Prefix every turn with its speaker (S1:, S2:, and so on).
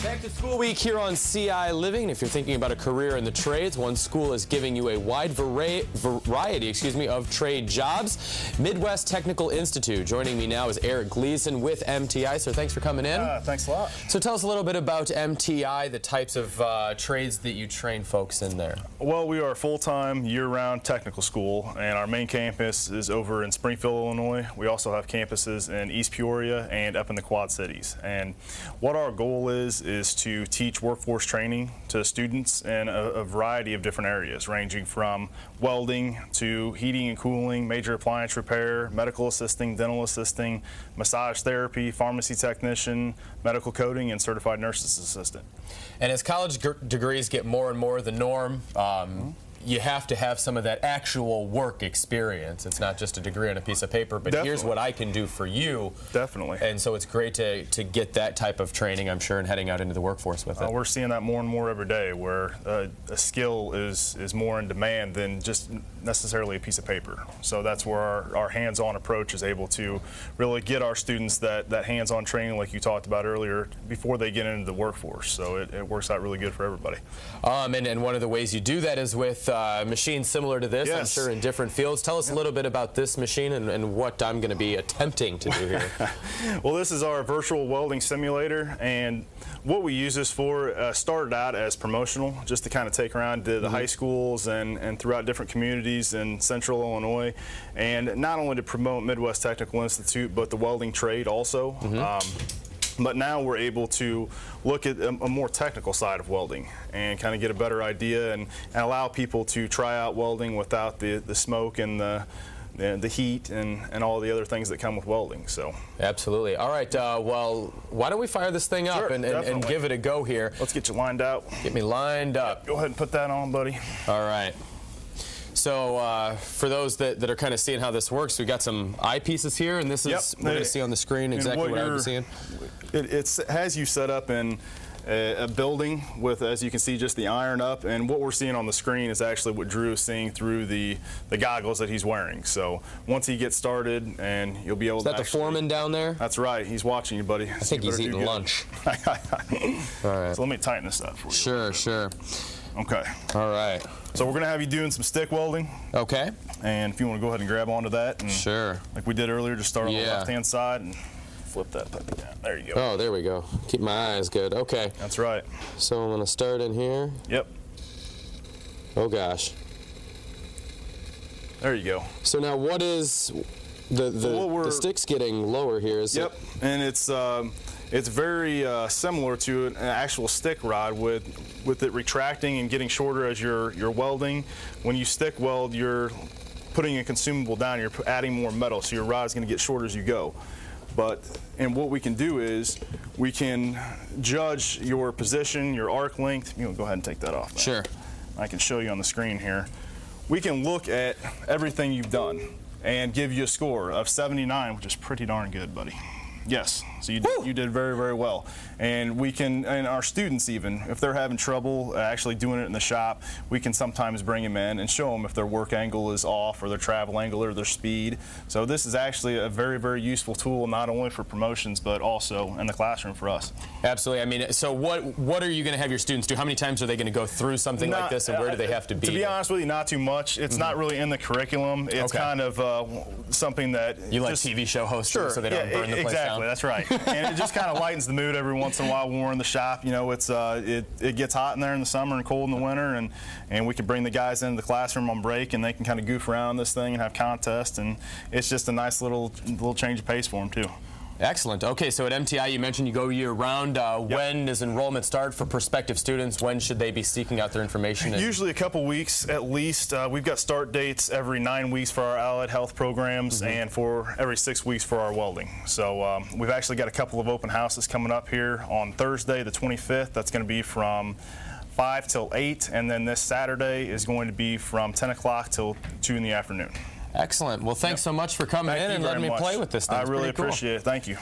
S1: Back to school week here on ciLiving. If you're thinking about a career in the trades, one school is giving you a wide variety of trade jobs. Midwest Technical Institute. Joining me now is Eric Gleason with MTI. So thanks for coming in.
S2: Thanks a lot.
S1: So tell us a little bit about MTI, the types of trades that you train folks in there.
S2: Well, we are a full-time, year-round technical school, and our main campus is over in Springfield, Illinois. We also have campuses in East Peoria and up in the Quad Cities. And what our goal is to teach workforce training to students in a variety of different areas, ranging from welding to heating and cooling, major appliance repair, medical assisting, dental assisting, massage therapy, pharmacy technician, medical coding, and certified nurse's assistant.
S1: And as college degrees get more and more the norm, you have to have some of that actual work experience. It's not just a degree on a piece of paper, but here's what I can do for you.
S2: Definitely.
S1: And so it's great to get that type of training, I'm sure, and heading out into the workforce with it.
S2: We're seeing that more and more every day, where a skill is more in demand than just necessarily a piece of paper. So that's where our hands-on approach is able to really get our students that hands-on training like you talked about earlier before they get into the workforce. So it works out really good for everybody.
S1: And one of the ways you do that is with machines similar to this,
S2: yes.
S1: I'm sure, in different fields. Tell us a little bit about this machine and what I'm going to be attempting to do here.
S2: Well, this is our virtual welding simulator, and what we use this for started out as promotional, just to kind of take around to the high schools and throughout different communities in central Illinois, and not only to promote Midwest Technical Institute, but the welding trade also. But now we're able to look at a more technical side of welding and kind of get a better idea and allow people to try out welding without the smoke and the heat and all the other things that come with welding. So
S1: absolutely. All right, well, why don't we fire this thing up and give it a go here.
S2: Let's get you lined out.
S1: Get me lined up.
S2: Go ahead and put that on, buddy.
S1: All right. So for those that are kind of seeing how this works, we got some eyepieces here, and this is we're going to see on the screen exactly what I'm seeing.
S2: It has you set up in a building with, as you can see, just the iron up, and what we're seeing on the screen is actually what Drew is seeing through the goggles that he's wearing. So once he gets started, and you'll be able to.
S1: Is that the foreman down there?
S2: That's right. He's watching you, buddy.
S1: I think he's eating lunch.
S2: All right. So let me tighten this up for you.
S1: Sure, sure.
S2: Okay.
S1: All right.
S2: So we're going to have you doing some stick welding.
S1: Okay.
S2: And if you want to go ahead and grab onto that. And
S1: sure.
S2: Like we did earlier, just start on the left-hand side and flip that puppy down. There you go.
S1: Oh, there we go. Keep my eyes good. Okay.
S2: That's right.
S1: So I'm going to start in here.
S2: Yep.
S1: Oh, gosh.
S2: There you go.
S1: So now what is the stick's getting lower here, is it?
S2: And it's very similar to an actual stick rod with it retracting and getting shorter as you're welding. When you stick weld, you're putting a consumable down, you're adding more metal, so your rod's going to get shorter as you go. And what we can do is we can judge your position, your arc length. You know, go ahead and take that off now.
S1: Sure.
S2: I can show you on the screen here. We can look at everything you've done and give you a score of 79, which is pretty darn good, buddy. Yes, so you did very, very well. And we can, and our students even, if they're having trouble actually doing it in the shop, we can sometimes bring them in and show them if their work angle is off or their travel angle or their speed. So this is actually a very, very useful tool, not only for promotions, but also in the classroom for us.
S1: Absolutely. I mean, so what are you going to have your students do? How many times are they going to go through something like this, and where do they have to be?
S2: To be honest with you, not too much. It's not really in the curriculum. It's kind of something that
S1: you like TV show hosts, so they don't burn the place down.
S2: Exactly, that's right. And it just kind of lightens the mood every once in a while when we're in the shop. You know, it gets hot in there in the summer and cold in the winter, and we can bring the guys into the classroom on break, and they can kind of goof around this thing and have contests, and it's just a nice little change of pace for them too.
S1: Excellent. Okay, so at MTI you mentioned you go year-round. When does enrollment start for prospective students? When should they be seeking out their information?
S2: Usually a couple weeks at least. We've got start dates every 9 weeks for our allied health programs and for every 6 weeks for our welding. So we've actually got a couple of open houses coming up here on Thursday the 25th. That's going to be from 5 till 8, and then this Saturday is going to be from 10 o'clock till 2 in the afternoon.
S1: Excellent. Well, thanks so much for coming in and letting me play with this thing.
S2: I really appreciate it. Thank you.